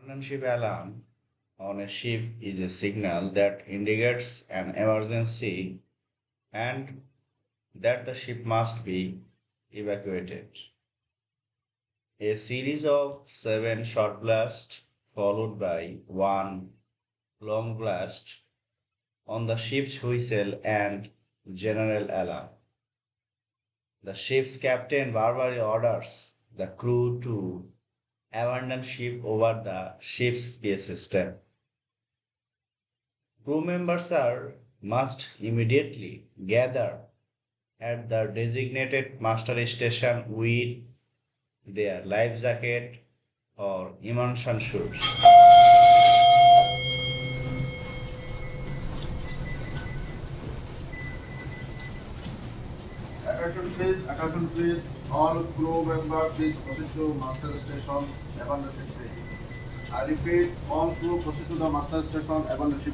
Partnership alarm on a ship is a signal that indicates an emergency and that the ship must be evacuated. A series of seven short blasts followed by one long blast on the ship's whistle and general alarm. The ship's captain verbally orders the crew to abandon ship over the ship's PA system. Crew members must immediately gather at the designated master station with their life jacket or immersion suits. Attention please. All crew members, please proceed to master station, abandon ship. I repeat, all crew proceed to the master station, abandon ship.